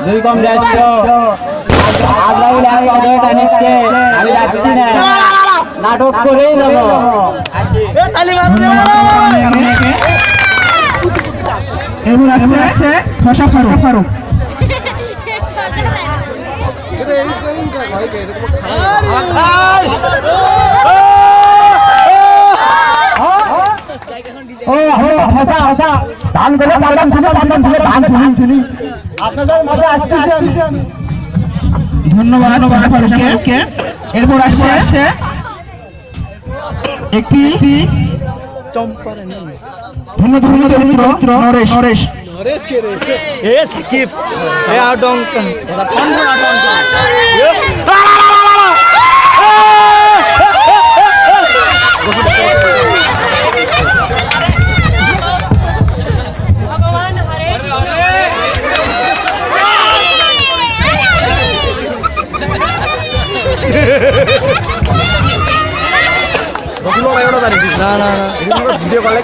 দুই কম যাচ্ছ আমি যাচ্ছি না নাটক করেই দেবো এবার আছে ফসা ফারুক ধন্যবাদ ফারুককে। এরপর আসছে একটি ভিন্ন ধর্মীয় চরিত্র নরেশ।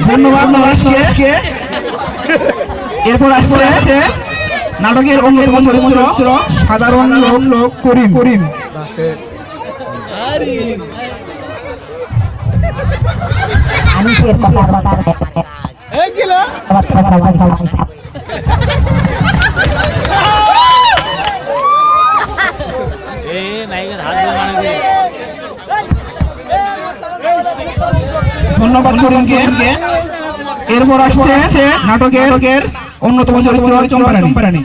ধন্যবাদ নরেশকে। এরপর আসছে নাটকের অন্যতম চরিত্র সাধারণ লোক করিম। ধন্যবাদ করিমকে। এরপর আসছে নাটকের অন্যতম চরিত্র চম্পারানী।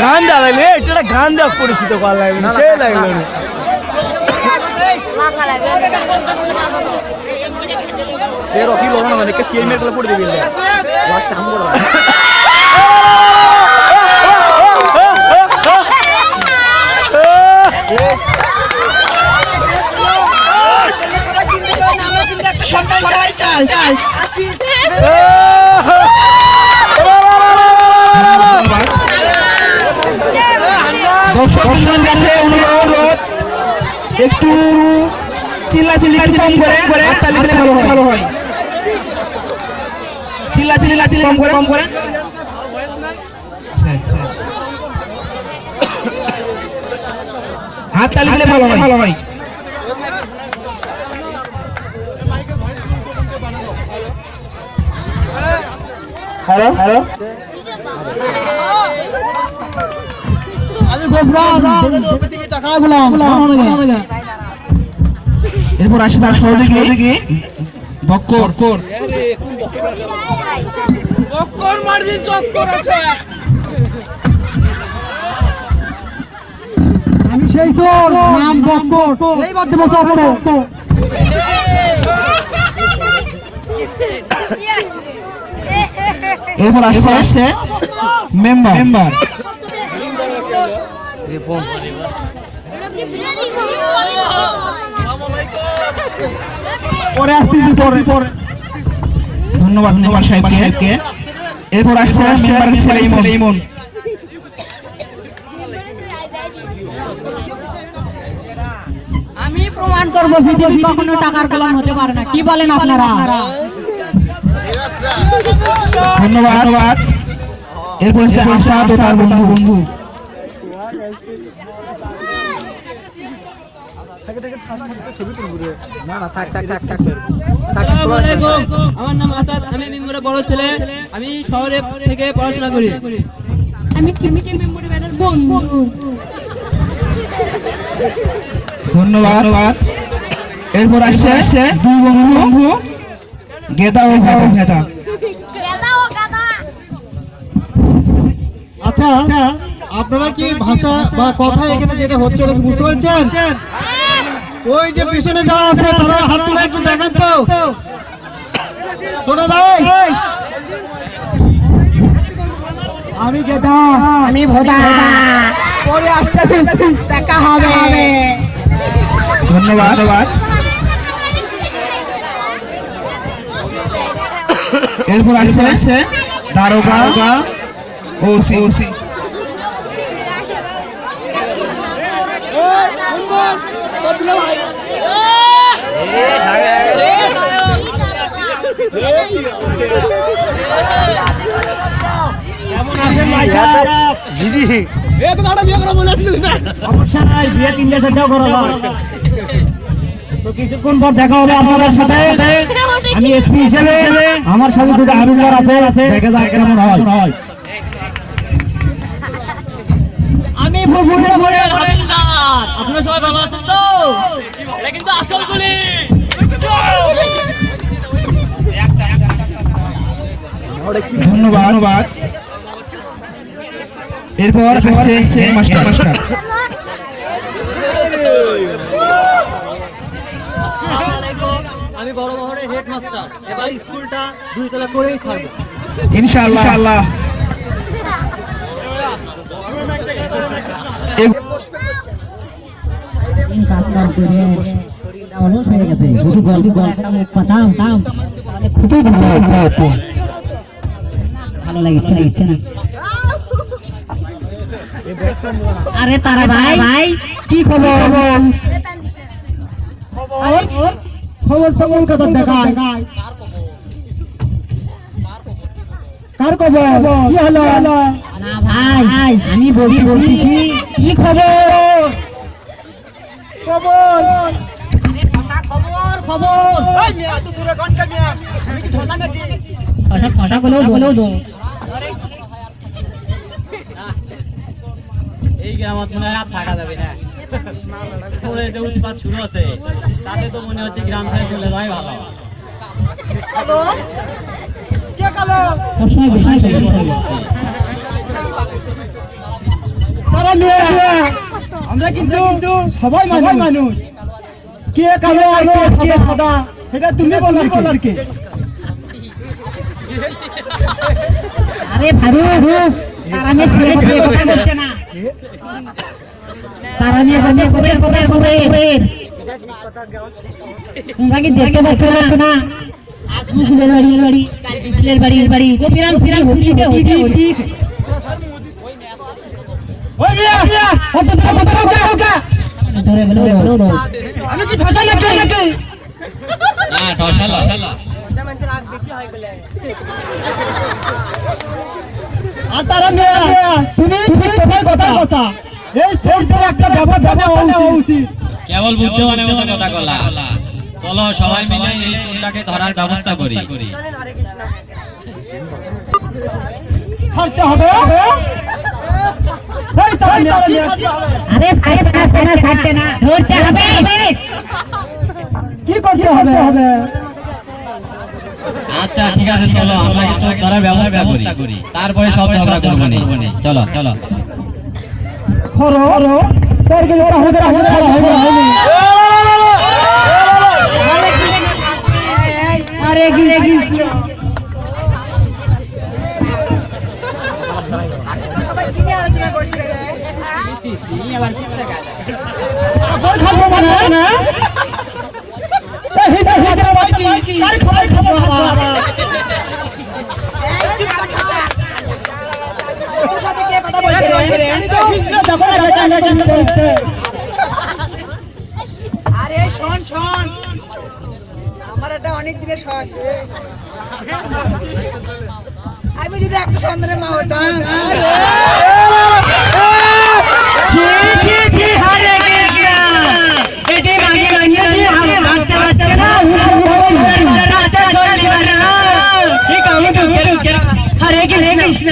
গান দাঁড়ালে এটা গান দেওয়া পরিচিত করা লাগবে না, সে লাগবে না। দর্শকবৃন্দের কাছে অনুরোধ একটু চিল্লাচিল্লি একটু কম করে হাততালি দিলে ভালো হয়। চিল্লাচিল্লি একটু কম করে হাততালি দিলে ভালো হয়। হ্যালো এরপর আসে তার সহযোগী বক্কর। আমি সেই চোর, নাম বক্কর, এই মাধ্যমে এরপর আসছে মেম্বার। ধন্যবাদ মেম্বার সাহেবকে। এরপর আসছে মেম্বারের ছেলে ইমন। আমি প্রমাণ করবো বিজেপি কখনো টাকার গোলাম হতে পারে না। কি বলেন আপনারা? ধন্যবাদ। এরপর হচ্ছে আসাদ ও তার বন্ধু। আমার নাম আসাদ, আমি মেম্বরের বড় ছেলে। আমি শহরে থেকে পড়াশোনা করি। আমি কিমিকে মেম্বরের ব্যানার বন্ধু। ধন্যবাদ। এরপর আসছে দুই বন্ধু গেদা ও ভেদা। আচ্ছা, আপনারা কি ভাষা বা কথা এখানে যেটা হচ্ছে ওটা বুঝতে পারছেন? ওই যে পিছনে যারা আছে তারা হাত তুলে একটু দেখান তো। শোনা যায়? আমি গেদা, আমি ভোদা, পরে আসতেছি, দেখা হবে। ধন্যবাদ। এরপর আসছে দারোগা ওসি। সমস্যা নাই, বিয়ে 3-4টাও করা যায়। তো কিছুক্ষণ পর দেখা হবে আপনাদের সাথে। আমি এসপি হিসেবে আমার সাথে দুটো হাবিলদার আছে, দেখা যাক কেমন হয়। আমি ভুবনের হাবিলদার। আপনারা সবাই ভালো আছেন তো? এটা কিন্তু আসল গুলি। ধন্যবাদ। এরপর আসছে হেডমাস্টার। আমি বড় বহরের হেডমাস্টার, এবার স্কুলটা 2 তলা করেই ছাড়বো ইনশাআল্লাহ। ভালো লাগছে না? আরে তারা ভাই কি খবর? খবর কেমন কথা দেখায়? কার খবর? কি হলো? না ভাই, আমি বলছি কি খবর? খবর কথা বলো দো। এই গ্রামত মনে হয় আর থাকা যাবে না। ওরে যে উৎপাত শুরু হচ্ছে, তাতে তো মনে হচ্ছে গ্রাম ছেড়ে চলে যাওয়াই ভালো। সবসময় বেশি আমরা কিন্তু সবাই মানুষ। কে কালো আর কে সাদা সেটা তুমি বলার কে? আরে ফারুক, তারা নিয়ে ছেলে কথা বলছে না। তারা নিয়ে বলছে সবের। তোমরা কি দেখতে পাচ্ছ না? মুকুলের বাড়ি, কালীপুরের বাড়ি, গোপিরাম ফিরাম হতিছে। ওই মিয়া কত কথা ধরে বলো। আমি কি ঠসা নাকি? না ঠসালা। আর তারা মিয়া তুমি কথা এই সরকার একটা ব্যবস্থা নেওয়া উচিত। কেবল বুদ্ধিমানের মতো কথা বলা। চলো সবাই মিলে এই চোরটাকে ধরার ব্যবস্থা করি। ছাড়তে হবে। এই তারা মিয়া আরে সাহেব ছাড়তে না, ধরতে হবে। কি করতে হবে? আচ্ছা ঠিক আছে, চলো আমরা কি চোর ধরার ব্যবস্থা করি, তারপরে সব ঝগড়া করবো নি। চলো। খরো তোর গেলে আমাদের আরে কি আরে শোন আমার একটা অনেক দিনের শখ। আমি যদি একটা সন্তানের মা হতাম। হরে কৃষ্ণ।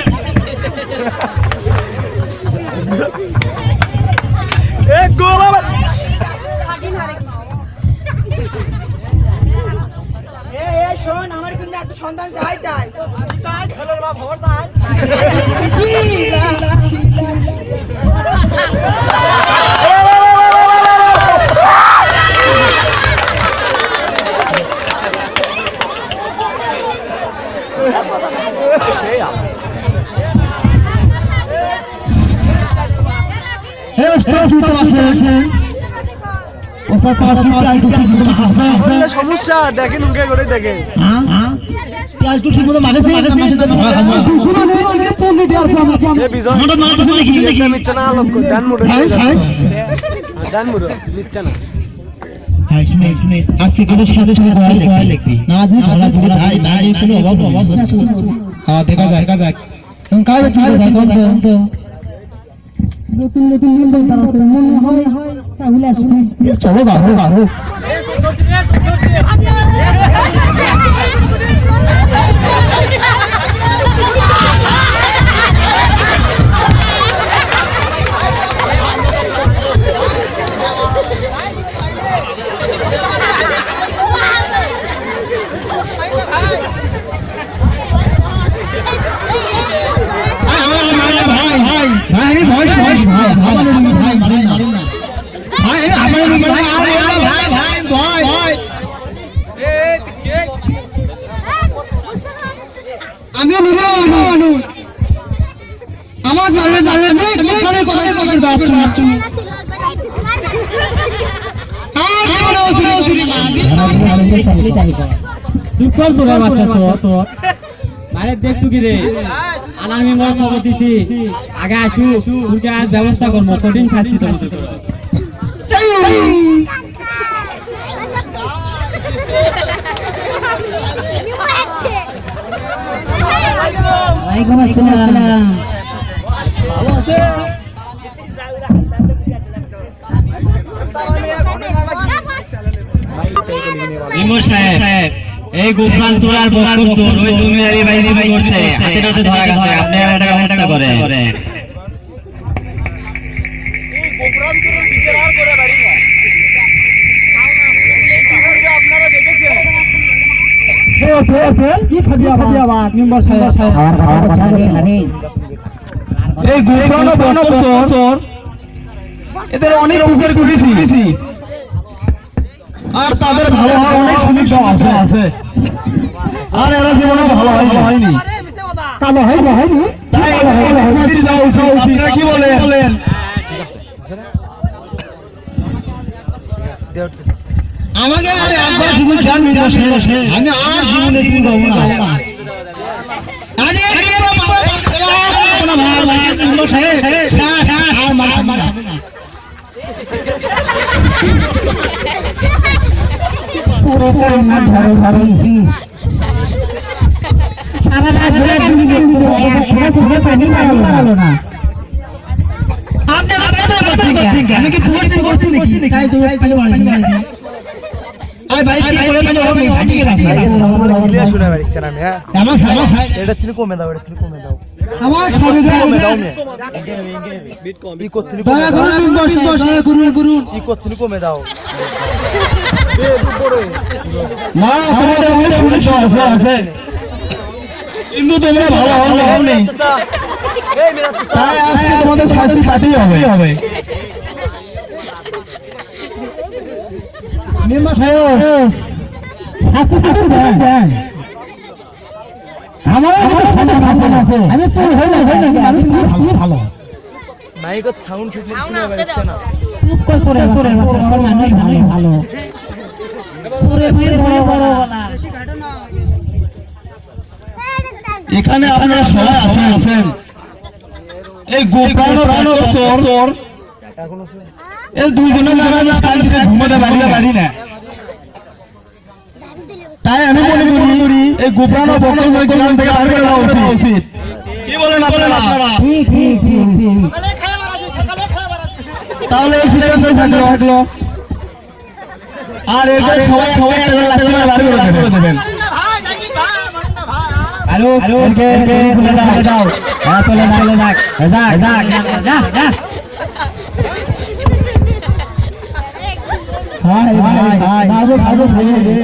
শোন আমার কিন্তু একটা সন্তান চাই। সমস্যা দেখেন উঠে করে দেখেন একটু ঠিক মতো মানেছে মিথ্যা না লোক ডান মুড়ো নিচ্ছে না আজকে কোনো সাথে সাথে দোয়া লিখবি না যদি ধরা পড়ে ভাই ভাই কোনো অভাব হ্যাঁ দেখা যাক তুমি কার চিন্তা দেখো তো নতুন নতুন নিয়ম তারাতে মনে হয় তাহলে আসবে চলো বাবু আমি আমার চুপ কর তোরা বাচ্চা তোর আরে দেখছু কি রে আনার মেম্বার খবর দিছি আগে আসু তোকে আজ ব্যবস্থা করবো কঠিন শাস্তি তোর ওয়ালাইকুম আসসালাম মেম্বার সাহেব এই গোপাল চোরার বকর চোর ওই জমিদারি বাইরে করতে হাতে নাতে ধরা গেছে আপনি একটা ব্যবস্থা করেন কি খাবি আবার মেম্বার সাহেব এই গোপাল বকর এদের অনেক উপকার করেছি আর তাদের ভালো হওয়ার অনেক সুবিধা আছে আর এরা জীবনে ভালো হয়নি কালো হয়নি তাই চাকরি দেওয়া উচিত আপনারা কি বলেন আমাকে আর একবার জীবন জ্ঞান মিলল আমি আর জীবনে তুমি পাবো না আরে সারা রাত ধরে ঘুরে পানি মারালো না আমি কি পরিচয় করছি নাকি তাই তো পানি মারালো আরে ভাই কি করে মানে হবে ফাটি গেল ক্লিয়ার শুনে বাড়িছে না আমি হ্যাঁ আমার এটা তুমি কমে দাও আমার খাবে দাও মে ই করতে দয়া করুন মেম্বার সাহেব দয়া করুন ই করতে কমে দাও না তোমাদের অনেক সুবিধা আছে কিন্তু তোমরা ভালো হওনি তাই আজকে তোমাদের শাস্তি পাতেই হবে মেম্বার সাহেব শাস্তি তো দেন আমার আছে আমি চোর হই না মানুষ খুব ভালো মাইক সাউন্ড ঠিক শুনে বাড়িছে না চুপ কর চোরে মানুষ ভালো চোরে ফিরে বড় বলা এখানে আপনারা সবাই আছেন এই গোপাল ও চোর এই দুইজনে জানা শান্তিতে ঘুমাতে পারি না তাই আমি মনে করি এই গোপাল ও বকর গ্রাম থেকে বার করে দেওয়া উচিত কি বলেন আপনারা তাহলে এই সিদ্ধান্ত থাকলো আর এরপর সবাই একটা লাঠি মেরে বার করে দেবেন হ্যালো যাও হ্যাঁ চলে যা হাই বাবু ভাই রে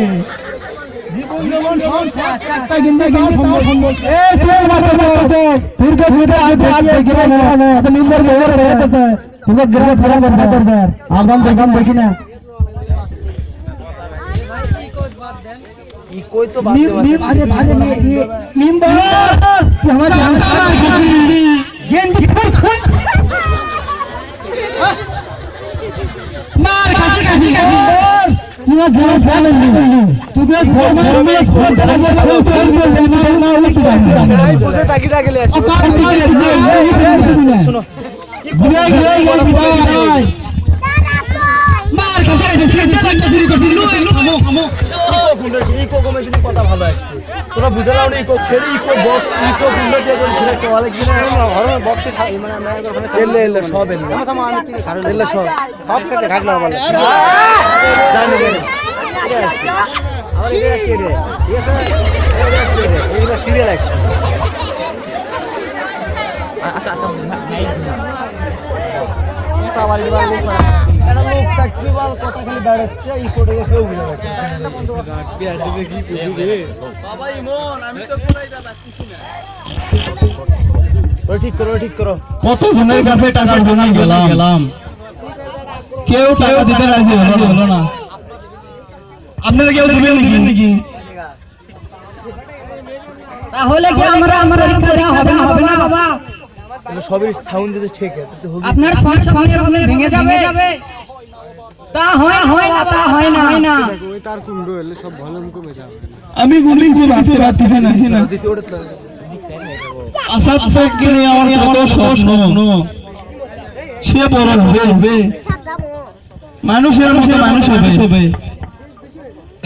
জীবন যেমন সংসার একটা কিন্তু গাও সম্ভব এ চল বাবা তোর কে ফুটে আইতে গিরে না এত নিম্বর মোহর রেতেছে তোর গিরে ছাড়া করবে আগাম দেখি না ই কই তো বাদ দে আরে ভারে নিম্বর আমার জান গেন্দি মার কাছি তুই গেলে সালেন তুই গরমে ফোন করে না বসে থাকি গেলে শোনো মার কাছে শুরু করতে দিনই কথা ভালো আসবে তোরা বুঝে নাও ইকো ছেড়ে ইকো বক্স ইকো গুলো দিয়ে করে ছেড়ে তো অনেক দিন হরন বক্সে মানে আমরা ওখানে এলে এলে সব এলে আমি ঠিক কারণ এলে সব সাথে ঘাটলা বলে জানি রে আমার এটা আছে রে এইটা সিরিয়াল আছে আচ্ছা আচ্ছা আবার এবার একটা লোক থাকবে বল কথা খালি দাঁড়াচ্ছে এই কোটে কেউ বুঝে যাচ্ছে গাড়ি আসবে কি বুঝি রে বাবা ইমন আমি তো কোলাই দা পাচ্ছি না ঠিক করো কত জনের কাছে টাকার জন্য গেলাম কেউ টাকা দিতে রাজি হলো না আপনারা কেউ দিবেন নাকি তাহলে কি আমরা পরীক্ষা দেওয়া হবে না বাবা সবই সাউন্ড দিতে ঠিক আছে আপনার সামনে ভেঙে যাবে তা হয় না ওই তার কুন্ডো এলে সব ভলিউম কমে যাবে আমি গুলিছি ভাবতে পারতেছি না দিছি ওটা তো আসাদ ফেককে নিয়ে আমার কত স্বপ্ন সে বড় হবে মানুষের মতো মানুষ হবে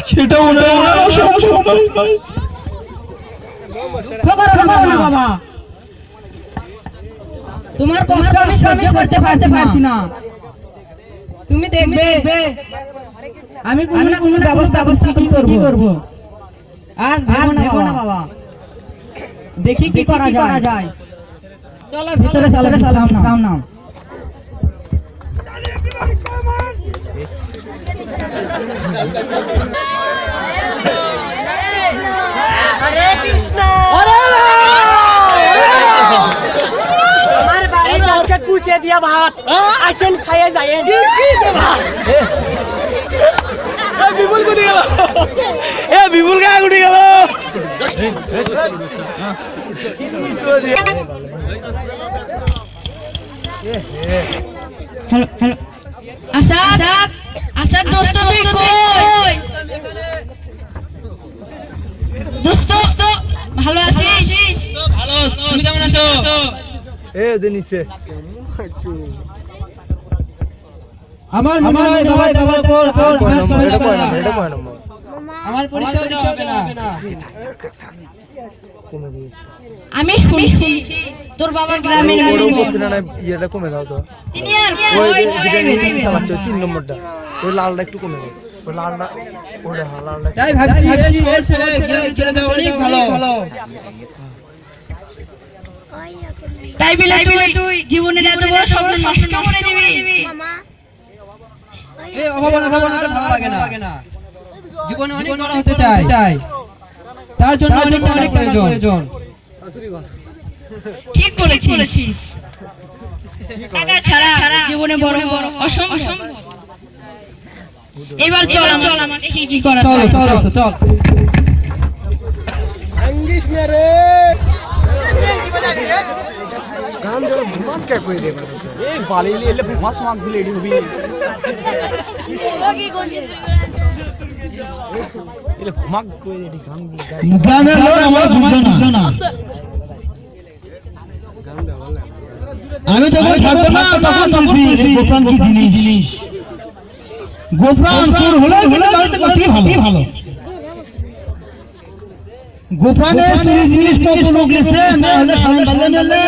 সেটা ওনার সময় বাবা তোমার কষ্ট আমি সহ্য করতে পারছি না তুমি দেখবে আমি কোনো না কোনো ব্যবস্থা কি করব আর ভেবো না বাবা দেখি কি করা যায় চলো ভিতরে চলো না হরে কৃষ্ণ হরে আমার বাড়ির আজকে কুচে দিয়া ভাত আসেন খাইয়ে যায়েন বিপুল গুটি গেল বিপুল গায়ে গুটি গেল হ্যালো আসাদ দোস্ত তুই কই দোস্ত ভালো আছিস ভালো তুমি কেমন আছো ওদের নিচে আমার মনে হয় ভাই এটা কয় নম্বর আমার পরীক্ষা দেওয়া হবে না আমি শুনছি তোর বাবা গ্রামে ইয়েটা কমে দাও তো তিনি আর ওই 3 নম্বরটা ওই লালটা একটু কমে দাও ওই লালটা ওটা লালটা তাই ভাবছি এই ছেলে গ্রামে চলে যাওয়া অনেক ভালো তাই বলে তুই জীবনের এত বড় স্বপ্ন নষ্ট করে দিবি এই অভাবনা আর ভালো লাগে না জীবনে অনেক বড় হতে চাই তার জন্য অনেক প্রয়োজন ঠিক বলেছিস টাকা ছাড়া জীবনে বড় অসম্ভব এবার চল আমার দেখি কি করা যায় চল আঙ্গিস না রে গান জল ভুমাক কে কই দেবা এই বালি এলে ভুমা সমাক দিলে এডি হবি এলে ভুমাক কই এডি গান গ্রামের লোক আমার বুঝলো না আমি যখন থাকবো না তখন বুঝবি গোপ্রাণ কি জিনিস গোপ্রাণ চোর হলে অতি ভালো গোপ্রাণে চুরি জিনিসপত্র লোক লেছে না হলে সাধারণ বান্ধব নিলে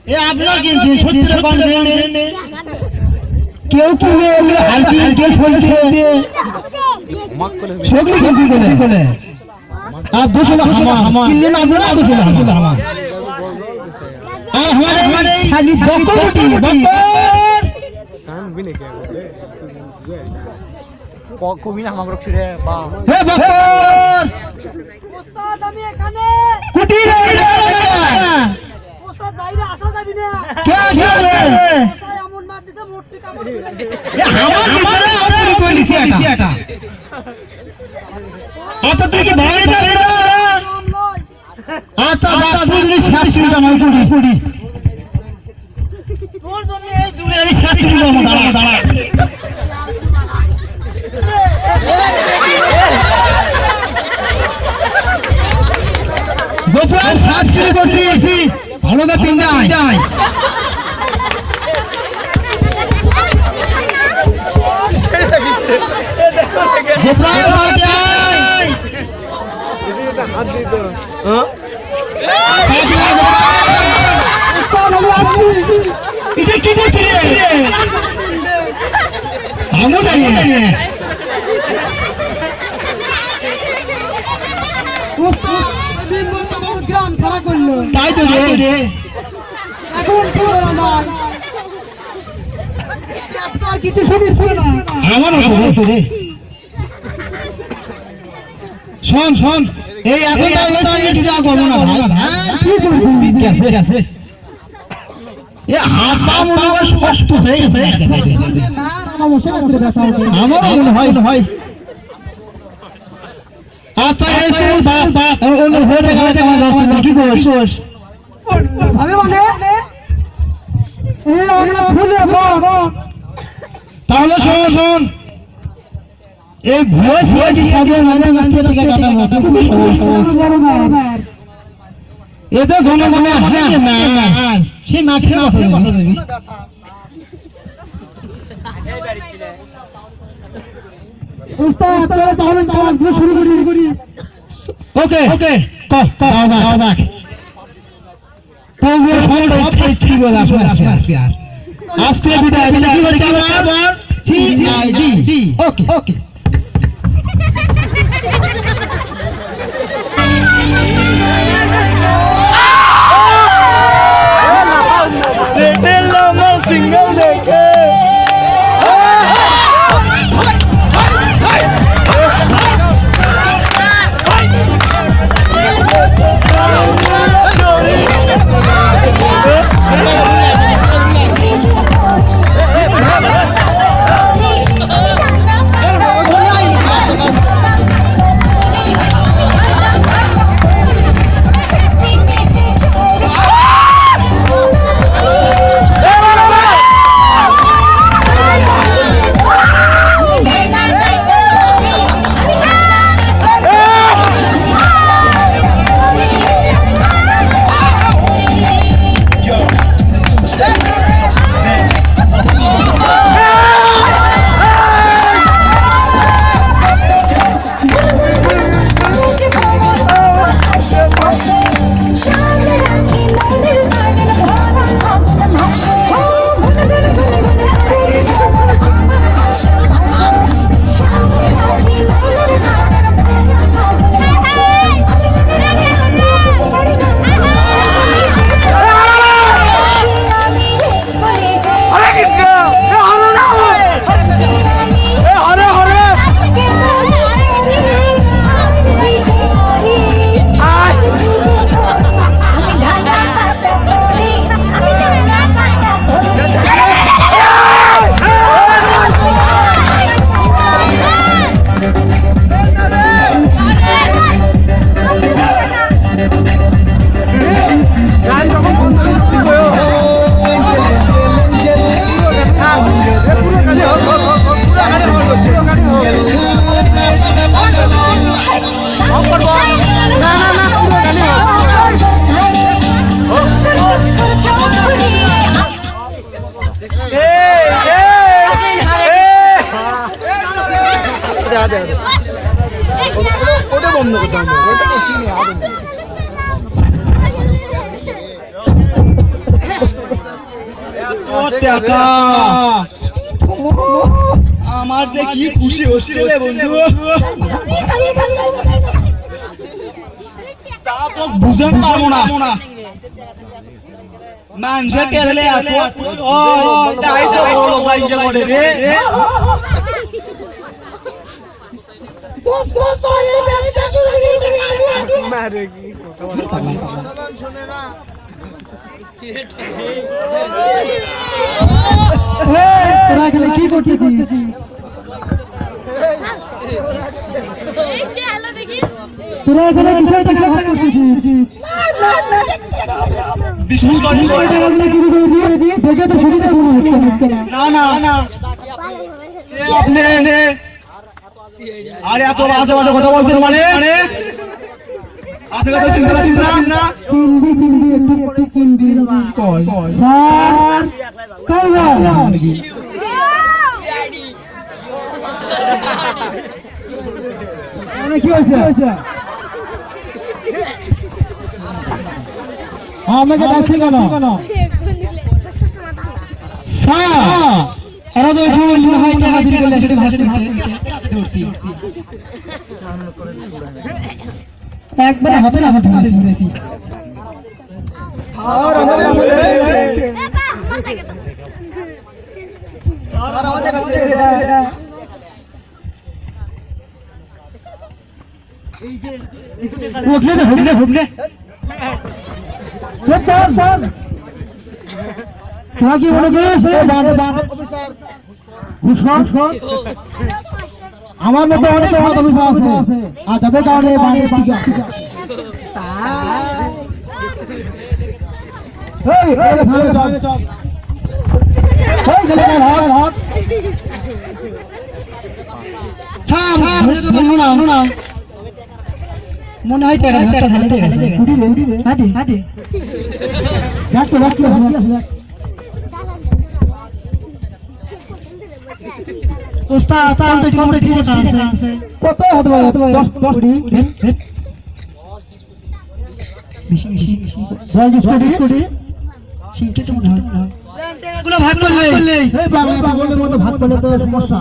এ আপনারা কিনছেন সত্যি কোন কেউ কিনে ওগুলো হালকি কেউ সলতে সগলি কিনছি বলে আর দোষ হলো হামা কিনলেন আপনারা দোষ হলো হামা আর हमारे खाली बकरी গান বিনে কে কবি না আমাকে ছিড়ে বা হে বকর উস্তাদ আমি এখানে কুটি রে উস্তাদ বাইরে আসা যাবি না কে রে আশায় এমন মার দিছে মোটটি কামড় এ আমার ভিতরে চুরি করে নিছি এটা এত তুই কি ভয় না রে নাম লয় আচ্ছা তুই যদি সাপ চুরিটা নয় কুটি তোর জন্য এই তুই এই সাপ চুরিটা দাঁড়া গোপাল সাপ চুরি করছি ভালো না পিন যায় গোপাল বাজায় এটা কি করছিস রে? আমি জানি না। গ্রাম সারা করলো তাই তো রে। এখন আপনার কিছু শরীর ছিল না আমার তো রে। শোন এই এখন যা করবো না ভাই। কি করবি? গেছে এ হাত পা মোটা শক্ত হয়ে গেছে। আমারও মনে হয়। আচ্ছা এই শোন বাপ অন্য হয়ে গেলে আমার রাস্তা কি করিস? আমি মানে তাহলে শোন এই ভয়েস হয়েছে সাথে মানে গাছটা থেকে কাটাবো খুবই সহজ। এতে জনমনে হারে না সেই মাঠে বসা যাবে। শুরু করি ওকে দাও প্রভু সবাই ঠিক বলে আসবে আজকে বিদায় দিলে কি হচ্ছে আমার সিআইডি। ওকে স্টেটের লম্বা সিঙ্গেল দেখে ওটা বন্ধ করতে হবে ওটা কি নিয়ে আদম টাকা আমার যে কি খুশি হচ্ছে রে বন্ধু তা তো বুঝাতে পারবো না মানুষের টেলে এত ও তাই তো বলো ভাই কে করে রে মারে কি কথা শুনে না তোরা এখানে কি করতেছিস তোরা এখানে কিসের টাকা ভাগ করতেছিস বিশেষ করে টাকাগুলো চুরি করে দিয়ে দেখে তো সুবিধা মনে হচ্ছে না না আপনি আরে এত বাজে বাজে কথা বলছেন মানে আপনি কথা চিনতে পারছেন না চিনবি একটু পরে চিনবি কয় স্যার কই যান কি হয়েছে আমাকে ডাকছে কেন? স্যার এরা তো এই মনে হয় টাকা চুরি করলে সেটা ভাগ করছে ধরছি একবারে হাতে না হাতে ধরেছি স্যার আমাদের বলেছে স্যার আমাদের ছেড়ে দাও। উঠলে তো হুবলে চুপ কর তোরা কি মনে করিস আমার মতো অনেক অফিসার আছে আর যাদের কারণে মনে হয় টাকা ঢালে দিয়ে গেছে হাতে ওস্তাদ কত ঠিক আছে কত হতে পারে 10 কোটি বেশি শিখতে তো মনে হয় এগুলো ভাগ করলে এই পাগলের মতো ভাগ করলে তো সমস্যা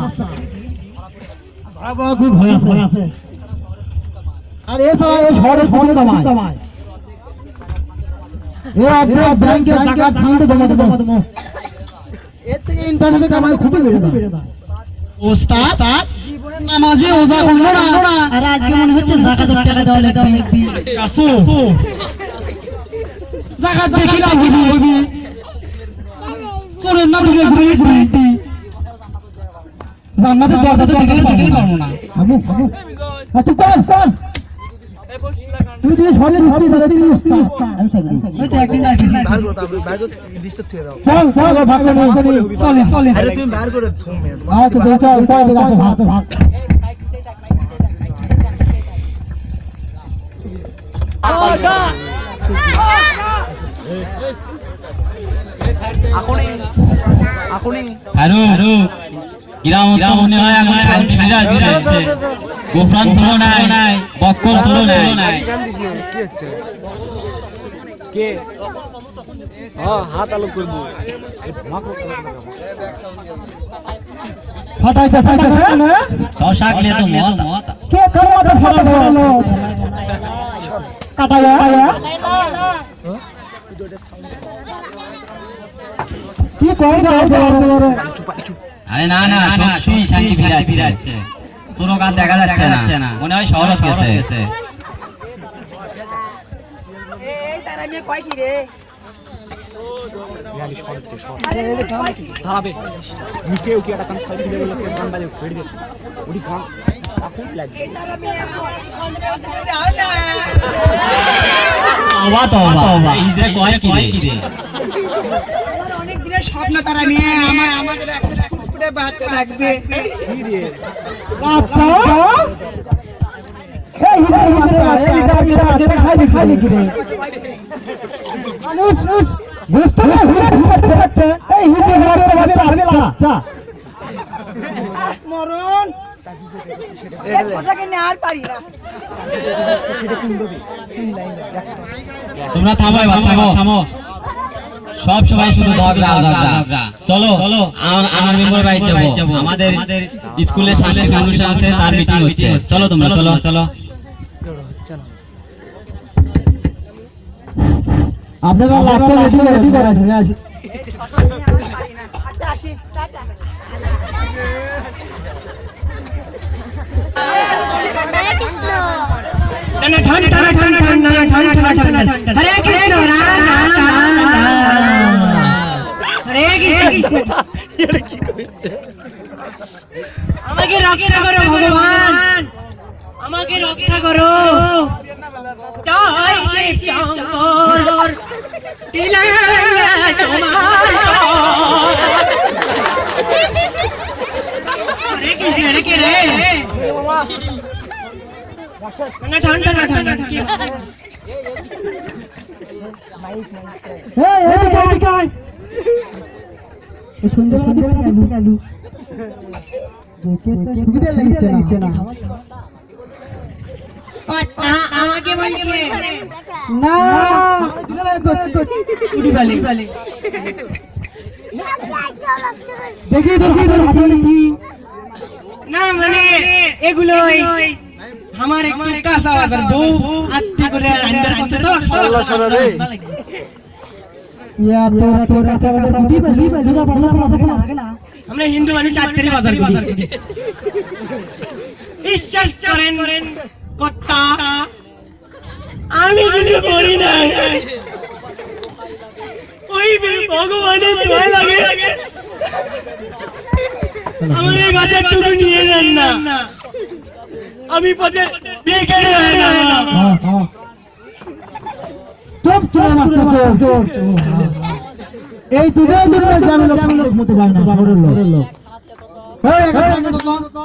বাবা খুব ভয় আছে আর এছাড়া এই শহরের ফোনে কামায় এ আপনি ব্যাংকে টাকা ফান্ডে জমা দেবো এর থেকে ইন্টারনেটে কামাই খুবই বেড়ে যায় ওস্তাদ নামাজে ওজা করলো না আর আজকে মনে হচ্ছে যাকাতের টাকা দেওয়া লাগবে কাসু যাকাত দেখি লাগবে চোরের না দুটো ঘুরে জান্নাতের দরজা তো দেখে পারবো না হাবু আচ্ছা কোন তুই যে শহরের হাবি দাঁড়াতে দিস হয়তো একদিন আর কিছু বার করো আপনি বার করে লিস্টে থুয়ে দাও চল ভাগ করে চলে আরে তুমি বার করে থমে আচ্ছা চল কয় দিন আছে ভাগ আশা আরো গ্রাম তো মনে হয় এখন শান্তি বিরাজ বিরাজছে গোফরান চলো নাই বক্কর চলো নাই জানতিস না কি হচ্ছে কে হ্যাঁ হাত আলো করব ফাটাইতেছে না দশাকলে তো মত কে কার মাথা ফাটালো কাটায়া কি কই যাও আরে না সত্যি শান্তি বিরাজ বিরাজছে চোরক আর দেখা যাচ্ছে না মনে হয় শহর গেছে এই তারা নিয়ে কয় কি রে ধারাবে মিকেও কি একটা কান খালি দিলে বলে গান বাজে ফেড়ে দে ওডি গান এখন লাগবে এই তারা নিয়ে আমার সন্দেহ করতে হয় না তওবা এই যে কয় কি রে আমার অনেক দিনের স্বপ্ন তারা নিয়ে আমাদের একটা ফুটফুটে বাচ্চা থাকবে আচ্ছা এই হিসাবে বাচ্চা খাইলি কি রে মানুষ বুঝতে না ঘুরতে এই হিসাবে বাচ্চা বাচ্চা মরণ এক কথাকে নিয়ে আর পারি না তোমরা থামো এবার থামো সব সময় শুধু ঝগড়া চলো আমার মেম্বার বাইরে যাবো আমাদের স্কুলে সাংস্কৃতিক অনুষ্ঠান আছে তার মিটিং হচ্ছে চলো তোমরা চলো আপনারা লাভটা বেশি রেডি করে আছেন আচ্ছা আসি টাটা হরে কৃষ্ণ হরে কৃষ্ণ আমাকে রক্ষা করো ভগবান আমাকে রক্ষা করো জয় শিব শঙ্কর হরে কৃষ্ণ হরে কে রে না ঠান্ডা কি এই সুন্দর কালু দেখতে তো সুবিধা লাগছে না আমাকে বলছে না দুলাভাই করছে উড়ি বালি দেখি দেখি না মানে এগুলো আমার একটু কাঁচা বাজার বউ আত্মি করে আন্ডার কাছে তো আল্লাহ শোনা রে ইয়া তোরা তো কাছে আমাদের উঠি বলি দুধা পড়া থাকে না আমরা হিন্দু মানুষ আত্মের বাজার করি বিশ্বাস করেন কর্তা আমি কিছু করি না ওই ভগবানের দয়া লাগে আমার এই বাজারটুকু নিয়ে যান না আমি পথে বেকার হয়ে গেলাম চুপ চুপ এই দুটো গ্রামের লোক মতে পারে না শহরের লোক এই এখানে তো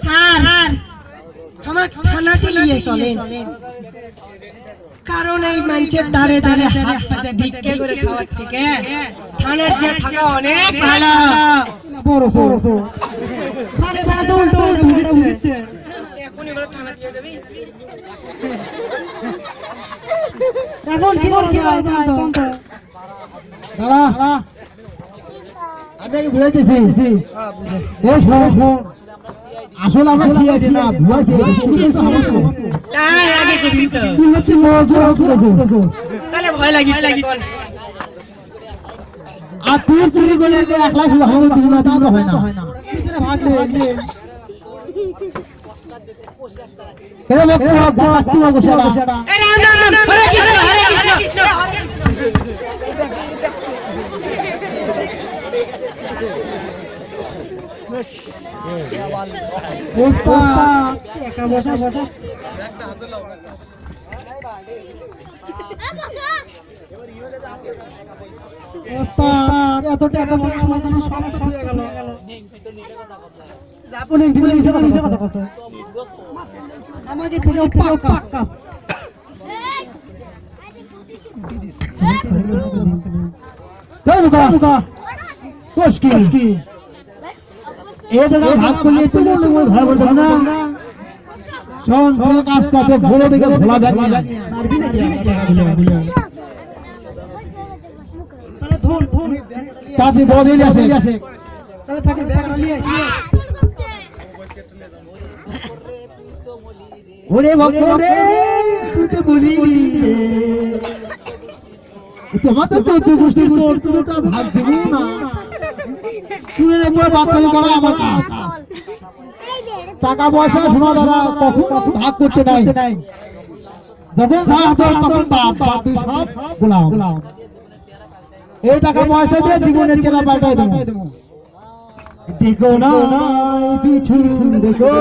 স্যার আমাকে থানাতে নিয়ে চলেন কারণ এই মানুষের দাঁড়ে দাঁড়ে হাত পাতে ভিক্ষে করে খাওয়ার থেকে থানার যে থাকা অনেক ভালো বড় সারে বড় তো উল্টো বুঝছে এখনই বলে থানা দিয়ে দেবি এখন কি করব দাঁড়া আমি কি বুঝাইতেছি এই শোন আসলে আমরা সিআইডি না ভুয়া সিআইডি তাই আগে কদিন তো তুই হচ্ছে মজা তাহলে ভয় লাগিছে এখন আর তুই চুরি করলে একলা শুধু হবে তুমি না তাহলে হয় না পিছনে ভাগ দে এরে লোক ভাগ কি হবে সেটা এ রাম হরে কৃষ্ণ ওস্তাদ একা বসা ওস্তাদ এত টাকা বসা সমাধান সব তো হয়ে গেল আপনি ঠিক মিছে কথা বলতে আমাকে থেকে পাক্কা এই বাবা কোশ কি এই দাদা ভাগ করলে তো মনে ধরা পড়বে না শোন কোন কাজ করতে ভোলা দিকে ভোলা ব্যাগ মারবি না তাহলে ধুন তাতে বদলে আসে তাহলে থাকে ব্যাগ নিয়ে আসি ওরে বাবা রে তুই তো বলিনি তোমার তো তুই বুঝতে তুমি তো ভাগ দেবো না তুমি একবার বাচ্চাকে বলা আমার কাজ টাকা পয়সা শোনা দাদা কখন ভাগ করতে নাই যখন তখন বাপ সব গোলাম এই টাকা পয়সা দিয়ে জীবনের চেনা পাল্টাই দেবো দেখো না পিছু দেখো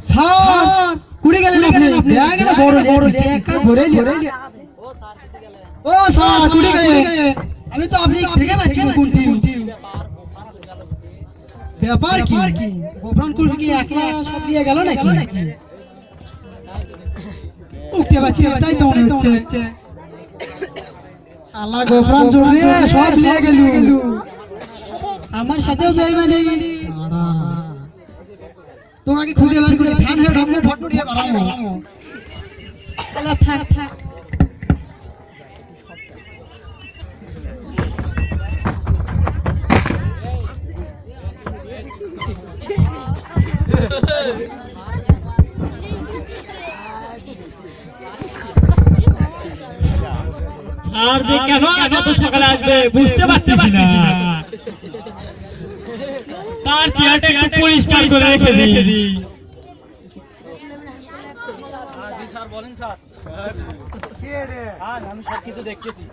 স্যার কুড়ি গেলেন আপনি ব্যাগটা বড় টাকা ভরে নিয়ে ও স্যার কুড়ি গেলেন আমি তো আপনি দেখে পাচ্ছি না কোনটি ব্যাপার কি গোফরান কুড়ি কি একলা সব নিয়ে গেল নাকি উঠতে পাচ্ছি না তাই তো মনে হচ্ছে শালা গোফরান চুরি সব নিয়ে গেল আমার সাথেও বেইমানি তোমাকে খুঁজে বার করে ফ্যান হয়ে ঢকলে ঢকঢকিয়ে বাড়াবো তাহলে থাক আর যে কেন আজ এত সকালে আসবে বুঝতে পারতেছি না তার চেয়ারটা একটু পরিষ্কার করে রেখে দিই স্যার বলেন স্যার আমি সব কিছু দেখতেছি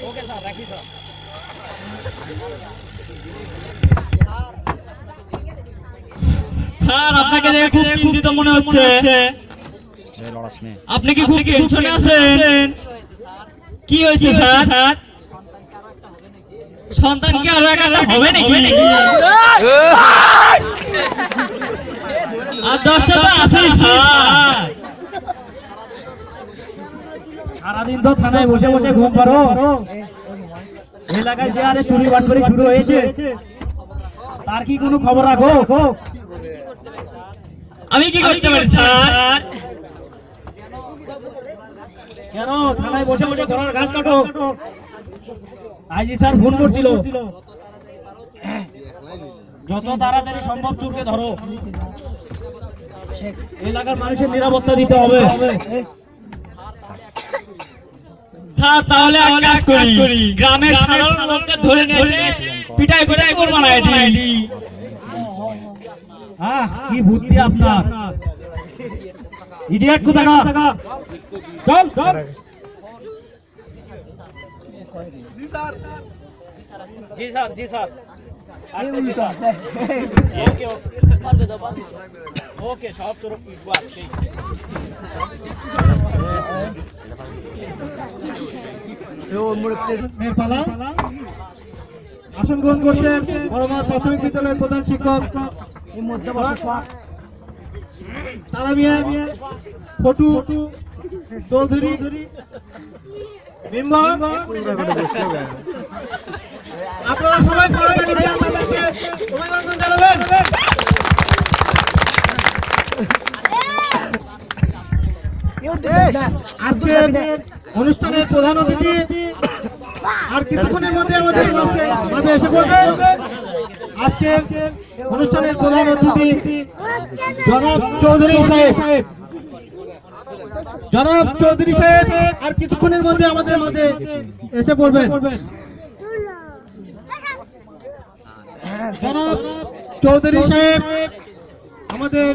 ওকে স্যার রাখি স্যার স্যার আপনাকে দেখে খুব চিন্তিত মনে হচ্ছে আপনি কি খুব টেনশনে আছেন কি হয়েছে স্যার সন্তান কি আরো একটা হবে নাকি আর 10টা তো আছেই স্যার সারাদিন তো থানায় বসে বসে ঘুম পারো, এলাকায় যে আরে চুরি বাটপারি শুরু হয়েছে তার কি কোনো খবর রাখো? আমি কি করতে পারি স্যার? কেন থানায় বসে বসে ঘোড়ার ঘাস কাটো? আইজি স্যার ফোন করছিল, যত তাড়াতাড়ি সম্ভব চোরকে ধরো, এলাকার মানুষের নিরাপত্তা দিতে হবে। স্যার তাহলে এক কাজ করি, গ্রামের সাধারণ লোকদের ধরে নিয়ে এসে পিটাই করে একর বানায় দিই। হ্যাঁ, কি বুদ্ধি আপনার, ইডিয়েট কোথাকার। চল চল। জি স্যার, জি স্যার। ওকে ওকে, সব তোর পালা আসন গ্রহণ করছেন বড়মার প্রাথমিক বিদ্যালয়ের প্রধান শিক্ষক তারা মিয়া, ফটু চৌধুরী, মেম্বার। আপনারা সবাই করতালি দিয়ে আমাদেরকে অভিনন্দন জানাবেন। আজকে অনুষ্ঠানের প্রধান অতিথি আর কিছুক্ষণের মধ্যে আমাদের মাঝে এসে পড়বে। আজকে অনুষ্ঠানের প্রধান অতিথি জনাব চৌধুরী সাহেব, জনাব চৌধুরী সাহেব আর কিছুক্ষণের মধ্যে আমাদের মাঝে এসে পড়বেন। জনাব চৌধুরী সাহেব আমাদের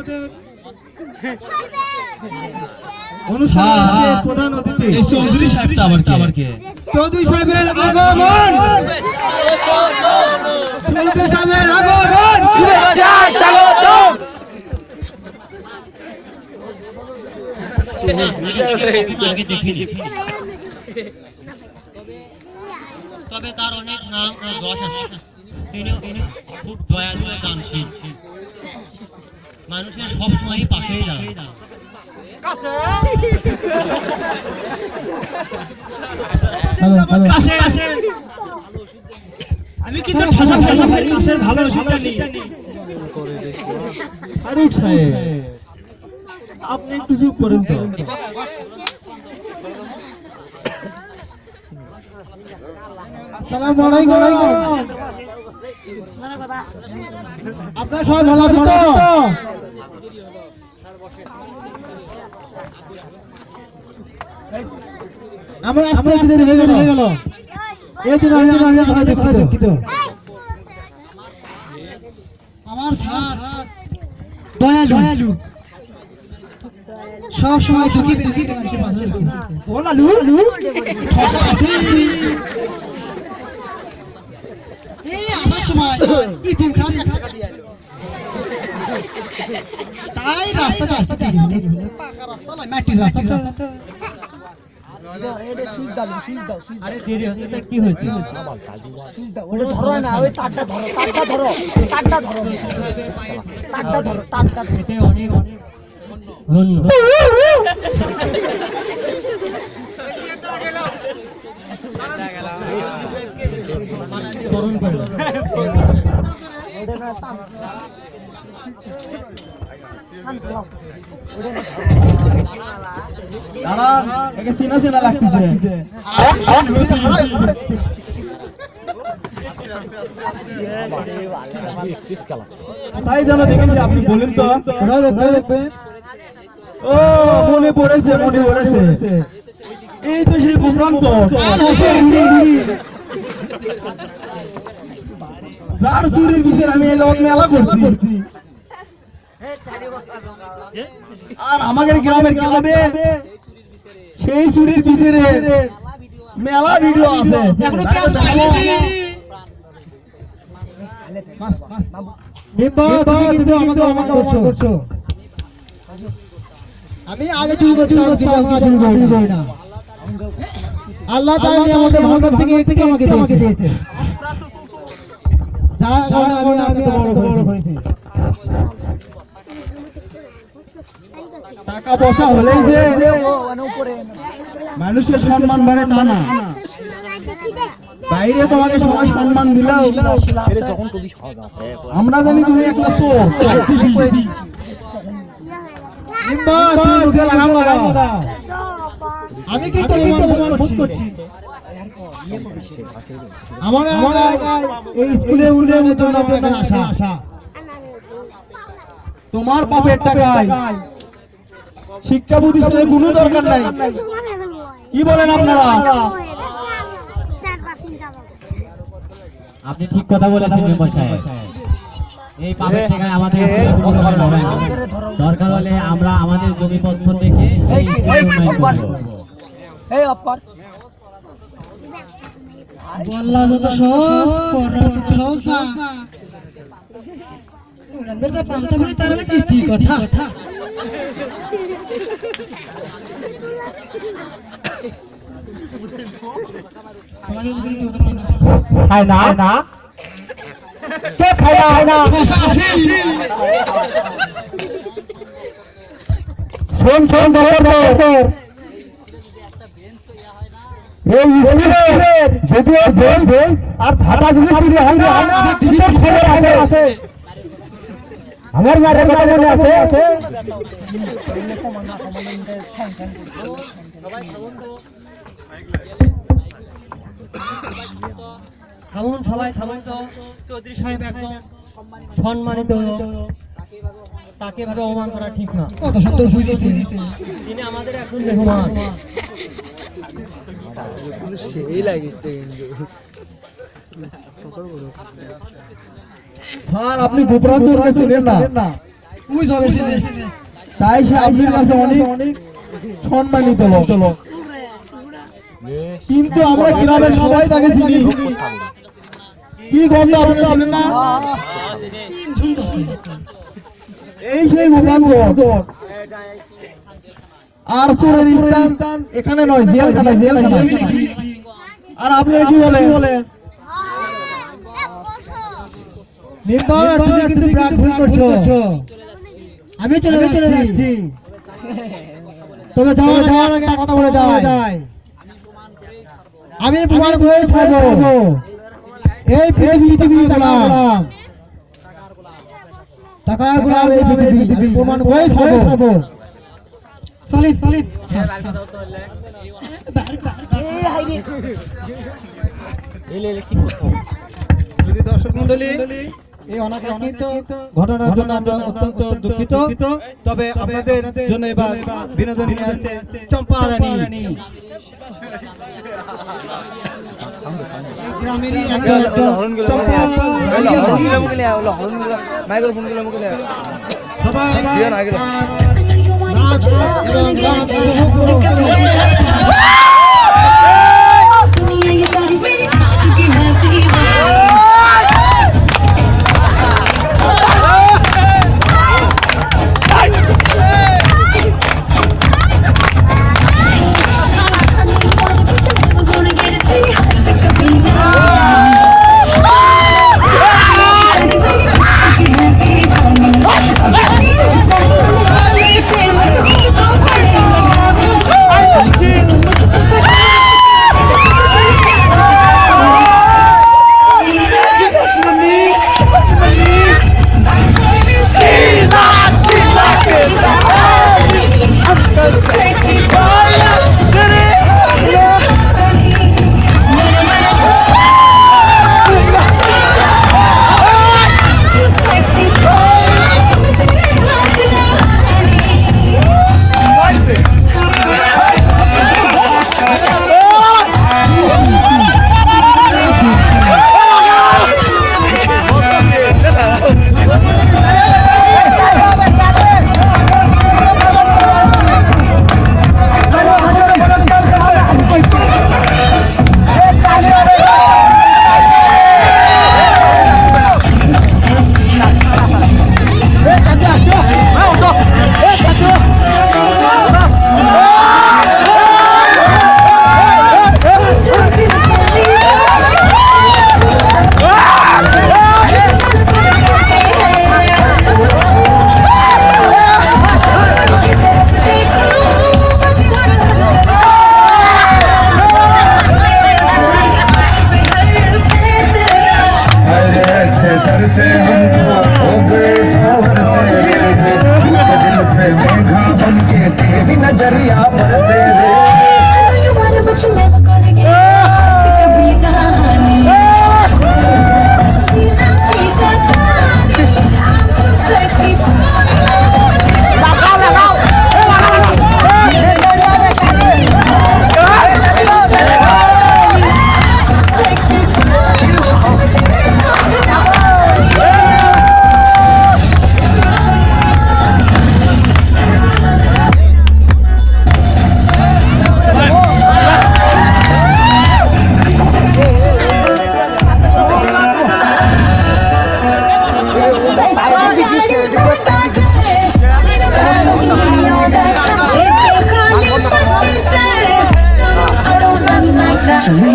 অনুষ্ঠানের প্রধান অতিথি। চৌধুরী সাহেবটা আবার কে? চৌধুরী সাহেবের আগমন, চৌধুরী সাহেবের আগমন, শুভেচ্ছা স্বাগতম। আগে দেখিনি, তবে তার অনেক নাম ও যশ আছে। তিনি খুব দয়ালু ও দানশীল, মানুষের সবসময় পাশেই দাঁড়ায়। আমি কিন্তু কাশের ভালো ওষুধটা নিই। ফারুক সাহেব আপনি একটু চুপ করেন তো। আসসালামু আলাইকুম। আপনারা সবাই ভালো আছেন তো? আমরা আসতে একটু দেরি হয়ে গেল, এই জন্য আমি সবাই দুঃখিত। আমার স্যার দয়ালু, সব সময় দুঃখী মানুষের পাশে এই আসার সময় ইতিম খান টাকা দিয়ে তাই রাস্তাতে আসতে পাকা রাস্তা নয়, মাটির রাস্তা তো। আরে দেরি হচ্ছে তো, কি হয়েছে? ধরো না, ওই তারটা ধরো, তারটা ধরো, তারটা ধরো, তারটা ধরো, তারটা ধরো। এতে অনেক ধন্য। বরণ করো। দাঁড়া, একে চেনা চেনা লাগতেছে। তাই যেন দেখেছি, আপনি বলেন তো। ও মনে পড়েছে, এই তো সেই প্রোগ্রাম যার চুরির বিচার আমি এই জগৎ মেলা করছি। আর আমাদের গ্রামের ক্লাবে সেই চুরির বিচারে মেলা ভিডিও আছে। তুমি কিন্তু আমাকে অপমান করছো। আমি আগে চুরি করি না। আল্লাহ তাআলা আমাদের ভাগ্য থেকে একটু আমাকে দিয়েছে, যার কারণে আমি আজকে তো বড় হয়েছি। টাকা পয়সা হলেই যে মানুষের সম্মান বাড়ে তা না, বাইরে তোমাকে সবাই সম্মান দিলেও আমরা জানি তুমি একটা চোর। তুমি মুখে লাগাম লাগাও, আমি কিন্তু অপমান করছি। আমার এই স্কুলে উন্নয়নের জন্য আমাদের আশা, তোমার পাপের টাকায় শিক্ষা প্রতিষ্ঠানের কোনো দরকার নাই। কি বলেন আপনারা? আপনি ঠিক কথা বলেছেন মেম্বার সাহেব। এই পাবের টাকায় আমাদের কোনো দরকার হবে না। দরকার হলে আমরা আমাদের জমিপত্র থেকে এই উন্নয়ন করব। এই অপর বল্লা যত সহজ করা তত সহজ না। ওনাদের তো পামতে বলি তার কি কথা। খায় না কে খায় না? শোন শোন বল যদিও বেল আর ধাটা যদি চুরি হয় না খবর আছে। আমার মাঠে কথা মনে আছে। থামুন সবাই, থামুন তো। চৌধুরী সাহেব একদম সম্মানিত, তাকে ভাবে অপমান করা ঠিক না। কত সুন্দর বুঝেছি, তিনি আমাদের একজন মেহমান। সেই লাগিছে স্যার আপনি গোপরান্তর কাছে ছিলেন না, তুই যাবে তাই সে আপনার কাছে অনেক সম্মানিত লোক। কিন্তু আমরা গ্রামের সবাই তাকে চিনি। কি গন্ধ আপনারা জানেন না? এই সেই গোপরান্তর। আর চোরের স্থান এখানে নয়, জেলখানা। আর আপনারা কি বলেন? তুমি কিন্তু প্রাণ ভুল করছো। আমি চলে যাচ্ছি, তবে যাওয়ার আগে একটা কথা বলে যায়, আমি প্রমাণ করে ছাড়বো এই পৃথিবী গোলাম, টাকা গোলাম এই পৃথিবী, আমি প্রমাণ করে ছাড়বো। সলিড যদি দর্শক মন্ডলী, এই অনাকাঙ্ক্ষিত ঘটনার জন্য আমরা অত্যন্ত দুঃখিত। তবে আপনাদের জন্য এবার বিনোদন নিয়ে আসছে চম্পা রানী। গ্রামেরই সবাই নাচ এবং গান উপভোগ করুন। हमको हो गए शोहर से दिल पे मेघा बन के तेरी नजरिया बरसे रे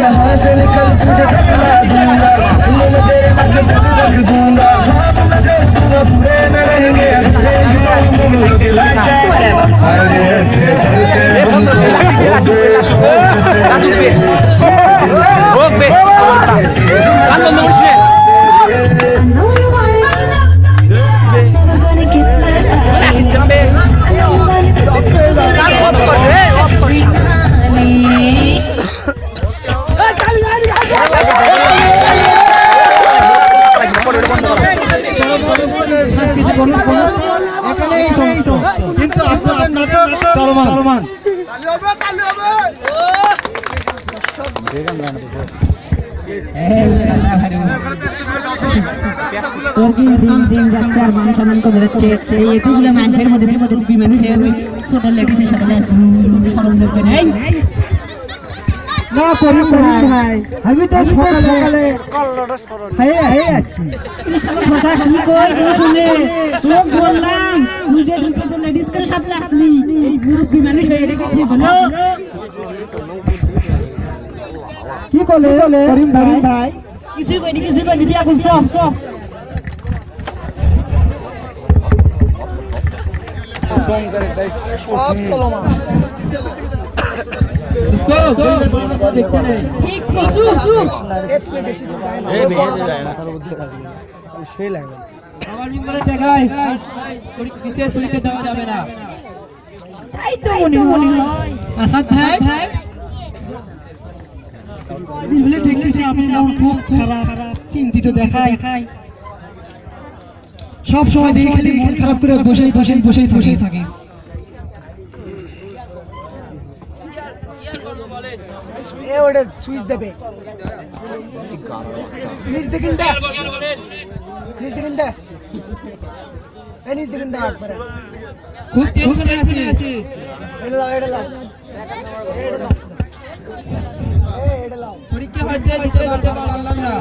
यहाँ से निकल तुझे सकला दूंगा दिल में तेरे नाम जब रख दूंगा ख्वाब में देख दूंगा बुरे न रहेंगे अरे ऐसे दिल से हमको हो गए शौक से কিন্তু আপনাদের নাটক চলমান মানুষের মধ্যে ছোট লেগেছে না করি ভাই আমি তো সকালে আছি কথা কি কই শুনে লোক বললাম তুই যে ছোট লেডিস করে সাথে আসলি এই মুরব্বি মানুষ হয়ে এটা কি বলো কি করলে করিম ভাই কিছু কইনি দিয়া কোন সব আসাদ ভাই দেখতেছি আপনি মন খুব খারাপ চিন্তিত দেখায় সব সময় দেখে খালি মন খারাপ করে বসেই থাকে ওটা সুইচ দেবে নিজ দেখেন খুব টেনশনে আছি পরীক্ষা হচ্ছে দিতে পারলাম না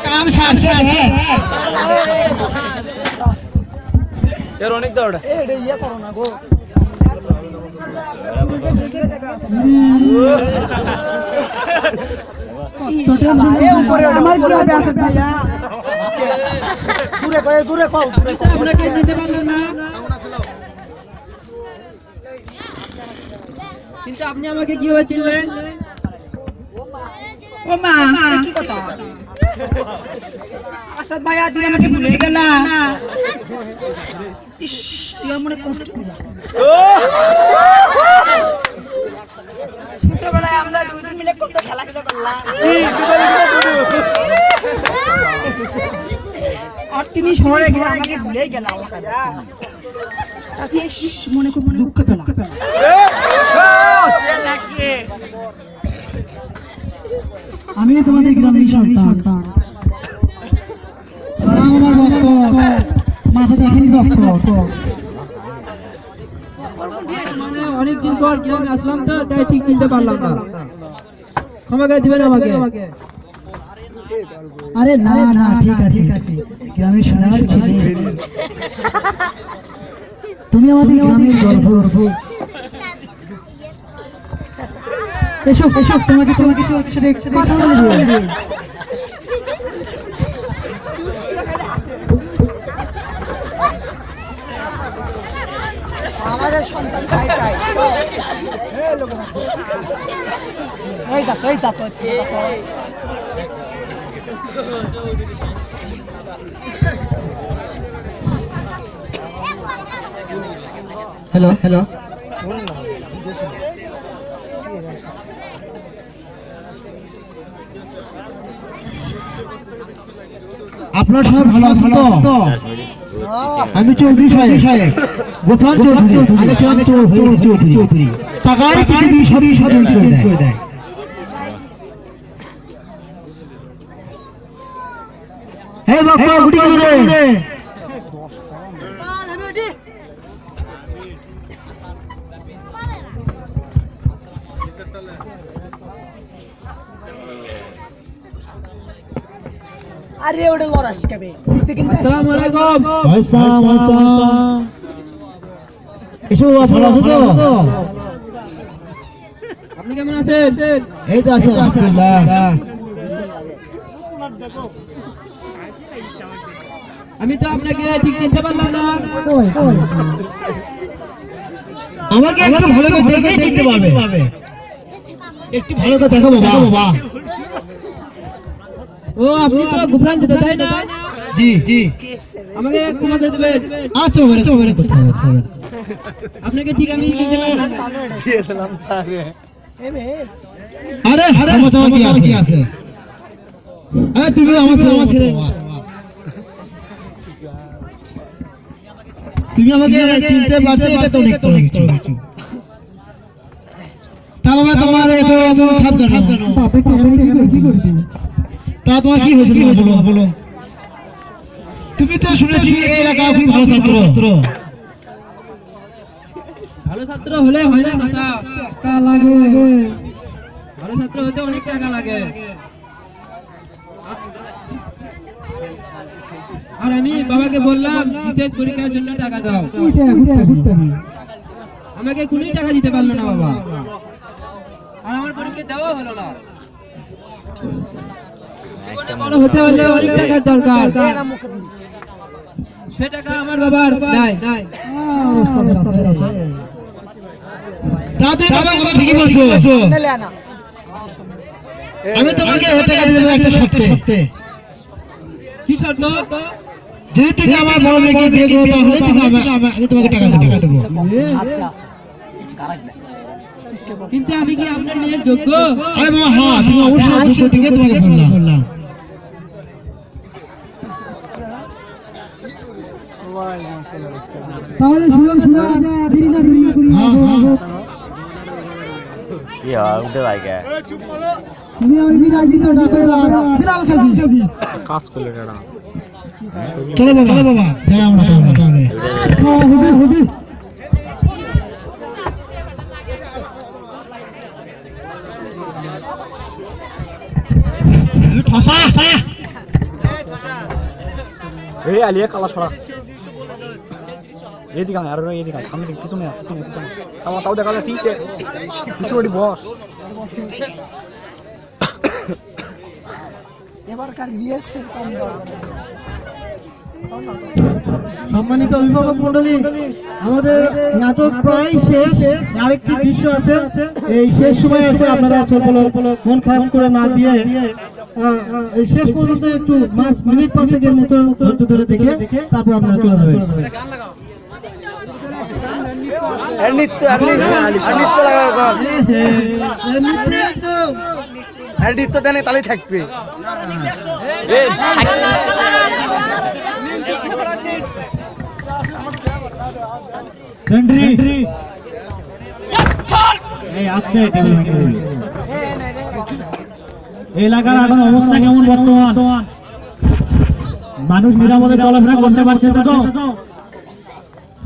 কাম সারছে রে এর অনেক দাওড়া এটা ইয়া করো না গো আমার কি হবে আসাদ ভাইয়া দূরে কও আমরা কে দিতে পারলাম না কিন্তু আপনি আমাকে কিভাবে চিনলেন ও মা কি কথা আসাদ ভাইয়া তুই আমাকে ভুলে গেলা ইস তুই মনে কষ্ট দিলা ছোটবেলায় আমরা দুজন মিলে কত খেলাধুলা করলাম আর তুমি শহরে গিয়ে আমাকে ভুলে গেলা মনে খুব দুঃখ পেলাম আমি তোমাদের গ্রামের সন্তান আমার ভক্ত মাথা দেখেনি জব্দ মানে অনেকদিন পর গ্রামে আসলাম তো তাই ঠিক চিনতে পারলাম না ক্ষমা করে দিবেন আমাকে আরে না ঠিক আছে গ্রামের সোনার ছেলে তুমি আমাদের গ্রামের গর্ব এসো তোমাকে সাথে কথা বলে দিই আমাদের সন্তান চাই এই লোক এই দেখো হ্যালো হ্যালো আপনার সব ভালো আছেন তো? আমি চৌধুরী সাহেব গোপাল চৌধুরী আগে চৌধুরী টাকায় পৃথিবী সবই সব করে দেয়। হে বাবা গুটি করে আরে ওটা লড়া শিখাবে আসসালামু আলাইকুম। আসসালাম আসসালাম এসো ভালো আছো তো? আপনি কেমন আছেন? এই তো আছি আলহামদুলিল্লাহ। আমি তো আপনাকে ঠিক চিনতে পারলাম না। আমাকে একটু ভালো করে দেখে চিনতে পারবে, একটু ভালো করে দেখো বাবা। ও আপনি তো গুফরান যেতে তাই না? জি জি আমাকে ক্ষমা করে দেবেন। আচ্ছা ওরে কথা হবে। আপনাকে ঠিক আমি চিনতে পারলাম না। দিয়েছিলাম স্যার আরে ক্ষমা চাওয়া কি আছে? আরে তুমি আমার ছেলে, তুমি আমাকে চিনতে পারছো এটা তো অনেক বড় কিছু। তা বাবা তোমার এত খাপ কেন? তা তোমার কি হয়েছিল বলো? তুমি তো শুনেছি এই এলাকা খুব ভালো ছাত্র। ভালো ছাত্র হলে হয় না চাচা। তা লাগে ভালো ছাত্র হতে অনেক টাকা লাগে। আর আমি বাবাকে বললাম বিশেষ পরীক্ষার জন্য টাকা দাও। আমাকে কোনোই টাকা দিতে পারলো না বাবা। আর আমার পরীক্ষা দেওয়া হলো না। জীবনে বড় হতে হলে অনেক টাকার দরকার। সে টাকা আমার বাবার নাই। তা তুমি বাবা কথা ঠিকই বলছো। আমি তোমাকে টাকা দিয়ে দেবো একটা শর্তে। কি শর্ত? যদি তুমি আমার বড় মেয়েকে বিয়ে করো তাহলে আমি তোমাকে টাকা দেবো। কিন্তু আমি কি আপনার মেয়ের যোগ্য? আরে বাবা হ্যাঁ তুমি অবশ্যই যোগ্য দিকে তোমাকে বললাম। তাহলে শুনুন দেরি না করি। হ্যাঁ উঠে লাগে তুমি আমি রাজি তো না করে বিড়াল খাজি কাজ করলে না চলো বাবা যাই আমরা তাহলে হবে ঠসা এই আলিয়া কালা ছড়া এদিকে আর এদিকে সামনে দিকে পিছনে আমার তাও দেখা যাচ্ছে কিছু বস এবারকার বিয়ের সম্মানিত অভিভাবক মণ্ডলী, আমাদের নাটক প্রায় শেষ। আরেকটি দৃশ্য আছে, এই শেষ সময় আছে। আপনারা মন খারাপ করে না দিয়ে এই শেষ পর্যন্ত একটু মিনিট 5 মতো ধৈর্য ধরে দেখে তারপর আপনারা চলে যাবেন। নৃত্য দেনে তাহলে থাকবে এলাকার এখন অবস্থা কেমন বর্তমান? মানুষ নিরাপদে চলাফেরা করতে পারছে তো?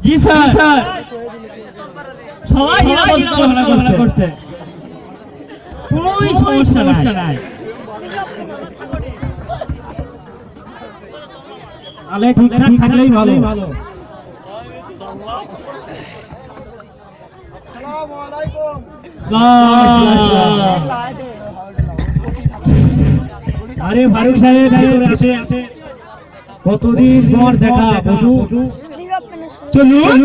জি স্যার, সবাই নিরাপদে চলাফেরা করছে, কোনো সমস্যা নাই। তাহলে ঠিকঠাক থাকলেই ভালো। আরে ফারুক সাহেব আসে, কতদিন পর দেখা। চলুন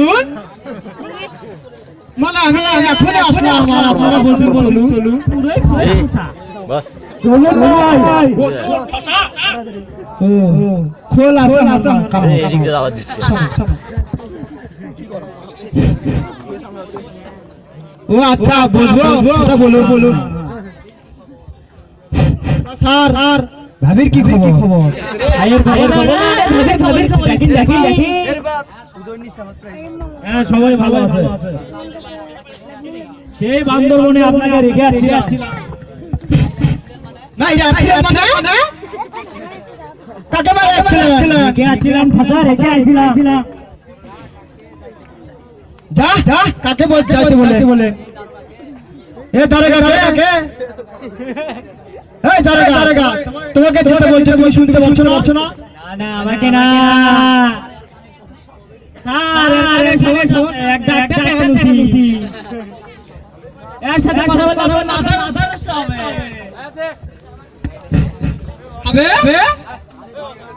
মানে আমি এখন আসলাম আর আপনারা বলছেন চলুন। বস চলুন ভাই। ও খোল আছে কাম ও আচ্ছা বুঝবো সেটা বলুন স্যার ভাবির কি খবর হ্যাঁ সবাই ভালো আছে সেই বান্দরবনে আপনাকে রেখে আসছিলাম না এটা আছে মানে কাকে মারা যাচ্ছিলেন রেখে আসছিলাম ফাঁসা রেখে আসছিলাম যা কাকে যাইতে বলে এ দারোগা কে এই দারোগা তোমাকে যেতে বলছে তুমি শুনতে পাচ্ছ না না আমাকে না স্যার আরে সবাই একটা টাকা নুছি এর সাথে কথা বলবো না সমস্যা হবে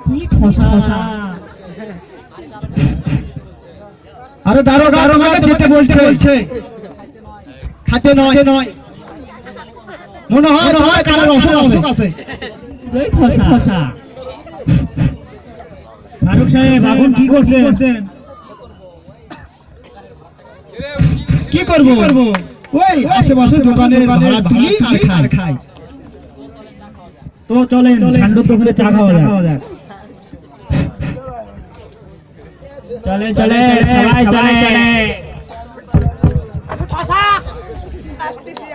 কি খোসা আরে দারোগা তোমাকে যেতে বলছে খাতে নয় মনে হয় তোমার কানের অসুখ আছে এই খোসা ফারুক সাহেব এখন কি করছেন কি করব ওই আশেপাশে দোকানে ভাড়া তুলি আর খাই তো চলেন ঠান্ডার দোকানে চা খাওয়া যাক চলে সবাই চলে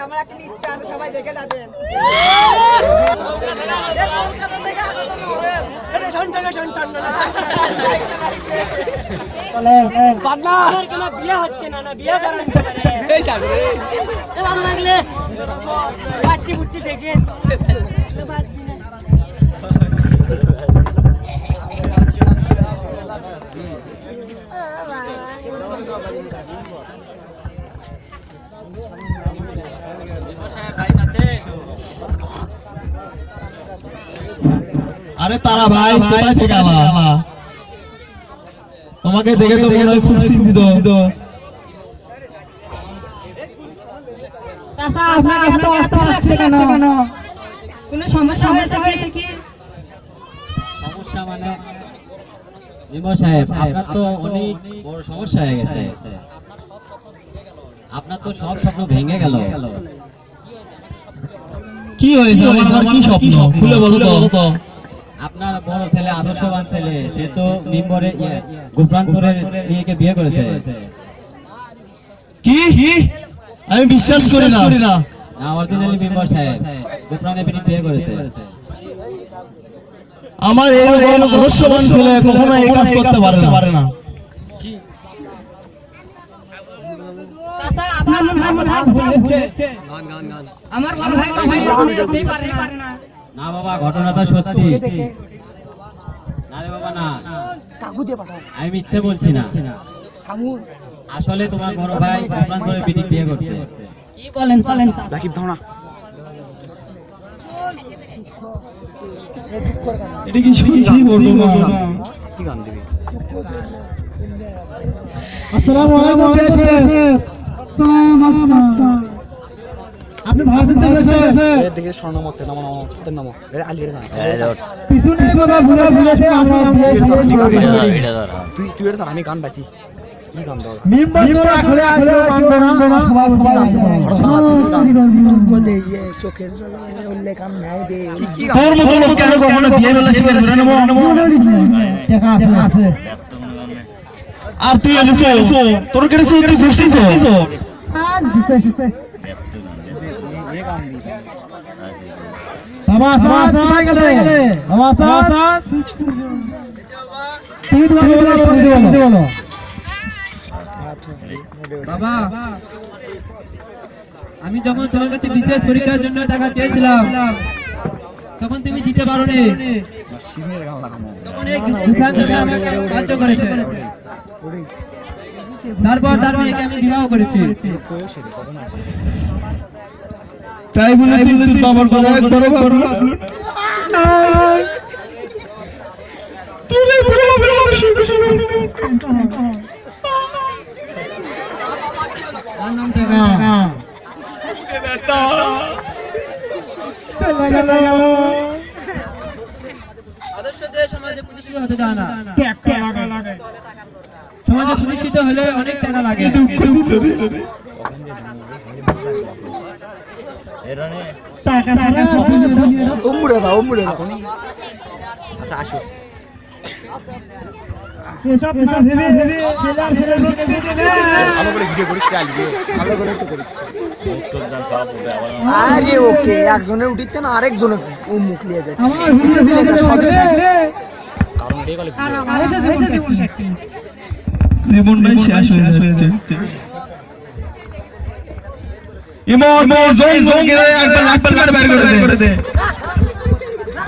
আমার একটা নৃত্য আছে সবাই দেখে যাবেন বিয়ে হচ্ছে না বিয়ে করান ভালো লাগলে বাচ্চি বুচ্চি দেখে আরে তারা ভাই কোথায় থেকে তোমাকে দেখে তো মনে হয় খুব চিন্তিত চাচা আপনাকে এত অস্থির লাগছে কেন কোনো সমস্যা হয়েছে কি সমস্যা মানে বিমল সাহেব আপনার তো অনেক বড় সমস্যা হয়ে গেছে আপনার তো সব স্বপ্ন ভেঙে গেল কি হয়েছে আমার কি স্বপ্ন খুলে বলো তো আপনার বড় ছেলে আদর্শবান ছেলে সে তো মিম্বরে গোপালপুরের মেয়েকে বিয়ে করেছে কি আমি বিশ্বাস করি না না অরিজিনালি মিম্বর সাহেব গোপালের মেয়ে বিয়ে করেছে আমার এরকম আদর্শবান ছেলে কখনো এই কাজ করতে পারে না চাচা আপনার মনে হয় কোথাও ভুল হচ্ছে আমার বড় ভাই করতেই পারে না না বাবা ঘটনাটা সত্যি না রে বাবা না কাকু দিয়ে পাঠাও আমি মিথ্যে বলছি না সামুর আসলে তোমার বড় ভাই গোপালপুরের মেয়ে বিয়ে করছে কি বলেন চলেন রাকিব দাও না এটা কি সত্যি বলবো না কি গান দিবি আসসালামু আলাইকুম আপনি ভাষণ দেবেন দেখে স্বর্ণমতে নামো হাতের নামো আলিয়ে না পিছনে কথা ভুলে আমরা বিয়ে তুই এটা আমি গান বাজি কি গান দাও মেম্বার জোড়া খুলে আসলে চোখের জলে উল্লেখ কাম নাই রে তোর মতো লোক কেন কখনো বিয়ে বেলা শিকার ধরে নেবো দেখা আছে আর তুই এনেছ তোর কেন তুই খুশিছ বাবা সাথ কোথায় গেলে বাবা সাথ তুমি তোমার বলো বাবা আমি যখন তোমার কাছে বিশেষ পরীক্ষার জন্য টাকা চেয়েছিলাম তখন তুমি দিতে পারোনি তখন এই দুঃখার জন্য আমাকে সাহায্য করেছে তারপর তার মেয়েকে আমি বিবাহ করেছি তাই বলে তুই তোর বাবার কথা একবারও ভাবলি না তোরে বড় বাবার আমার সঙ্গে নাম টাকা বেটা চলে গেল সমাজে প্রতিষ্ঠিত হতে চায় না, সমাজে প্রতিষ্ঠিত হলে অনেক টাকা লাগে। টাকা ছাড়া উমরে দাও আচ্ছা আসো এসব না ভেবে ছেলেকে ভেবে ভালো করে ভিডিও করিস চালিয়ে ভালো করে তো করিস আরে ওকে একজনে উঠিচ্ছে না আরেকজনে ও মুখ লিয়ে যায় আমার ভিডিও আর আমার সাথে জীবনটাই শেষ হয়ে যাচ্ছে। ইমন জঙ্গলকে একবার লাঠি মার বের করে দে।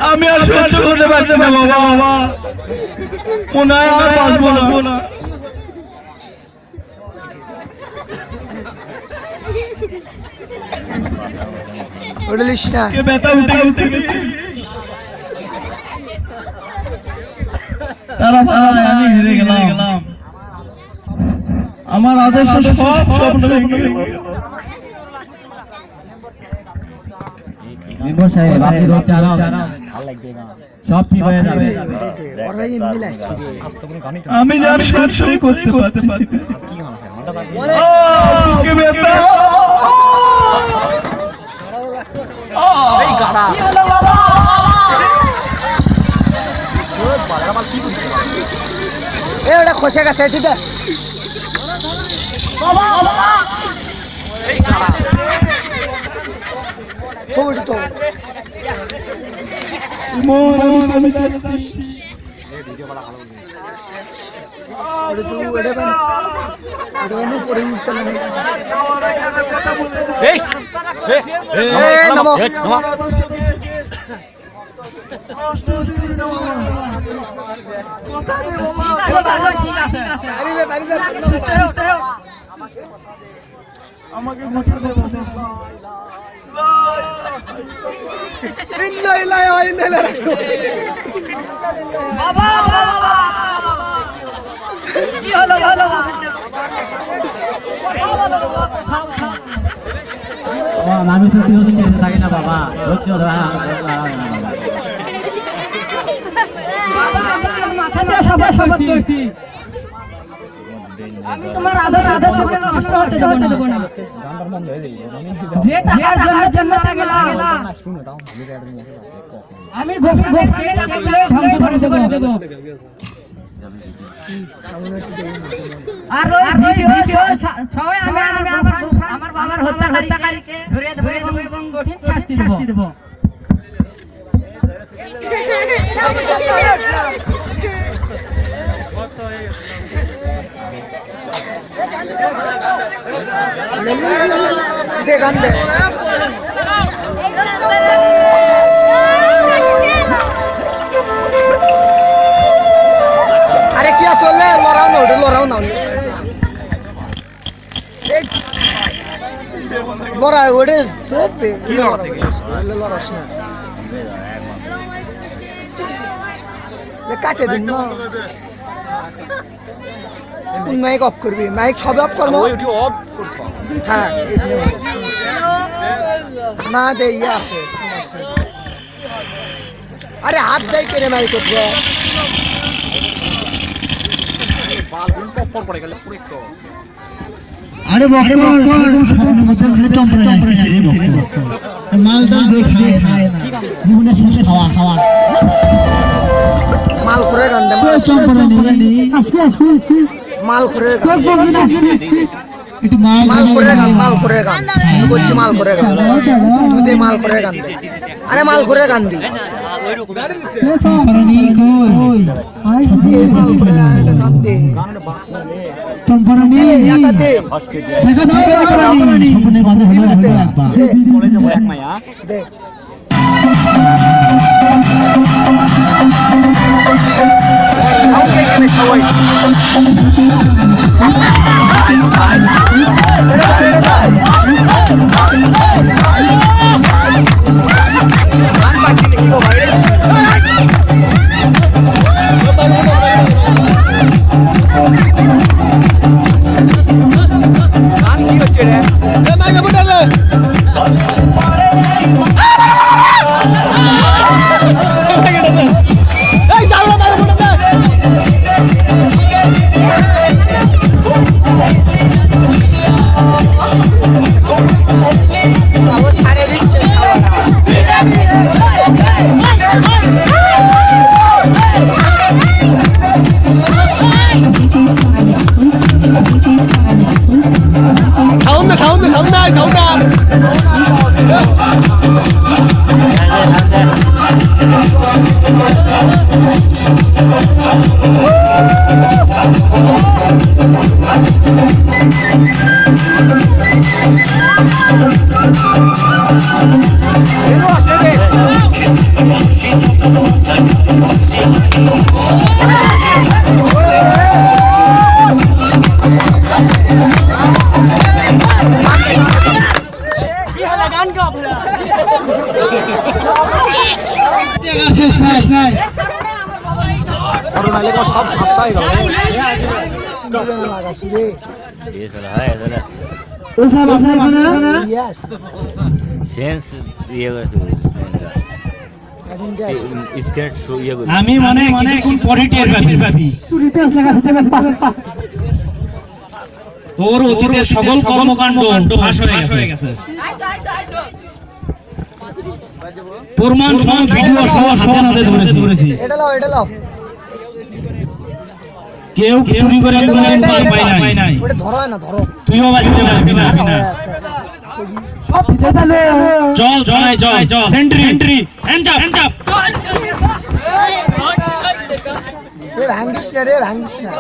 আমি আর সহ্য করতে পারছি না বাবা, মনে হয় আর বাঁচবো না। ওটা লিস না কে ব্যথা উঠে গেছে তারা ভাই, আমি হেরে গেলাম। আমার আদর্শ সব স্বপ্ন ভেঙে গেল। মেম্বার সাহেব, আপনি রোজ চালান, সব ঠিক হয়ে যাবে। ওরা এমনি লাগছে আমি যার সহ্যই করতে পারতেছি না। বুকে ব্যথা। এই গাড়া কি হলো বাবা এ ওটা খসে গেছে ঠিক আছে বাবা এই গাড়া থোড়ি তো আমি যাচ্ছি। ওটা তো ওটা বানি পরে উঠছে না এই এই নামো আমাকে ভোট দে বাবা কি হলো ভালো আমি সত্যি সত্যি খেতে থাকি না বাবা, ধৈর্য ধরা মাথাটা সবাই করছি। আমি তোমার আদর্শ নষ্ট হতে দেব না। যে টাকার জন্য গেলাম আমি গোপন সেই টাকাগুলো ধ্বংস করে দেব। আর ওই ভিডিও সবাই আমি আমার বাবার হত্যাকারীকে ধরে দেব এবং কঠিন শাস্তি দেব। গান দে আরে কি আসলে লড়াও না লড়াই ওটা কি লড়াস না কাটে দিন না মাইক অফ করবি মাইক সব অফ করবো হ্যাঁ না দে ইয়ে আছে আরে হাত দেয় কেড়ে মাইক করছে আরে বক্ত স্বপ্নের মধ্যে খালি টম্পরে আসতেছে রে বক্ত। মালটা দিয়ে খায় না, জীবনের শেষ খাওয়া মাল করে গান দে চম্পরে নিয়ে মাল করে একটু মাল করে গান করছি মাল করে গান তুই দে মাল করে গান দে আরে মাল করে গান দি চম্পরে নিয়ে কই মাল করে গান দে চম্পরে নিয়ে এটা দে দেখা দাও স্বপ্নের মাঝে হলো একবার দে এই শেষ নাই সব সাপসাই ওসব আপনার এখানে সেন্স ইয়ে স্কেট ইয়ে আমি মনে কিছুক্ষণ পরে টের পাবি তোর অতীতের সকল কর্মকাণ্ড ফাঁস হয়ে গেছে প্রমাণ সহ ভিডিও সহ হাতে ধরেছি এটা লাও কেউ চুরি করে কোনোদিন পার পায় নাই ওটা ধরো না ধরো তুইও বাঁচতে পারবি না সব ফিরে ফেলে চল সেন্ট্রি হ্যান্ড আপ ভাঙ্গিস না রে ভাঙ্গিস না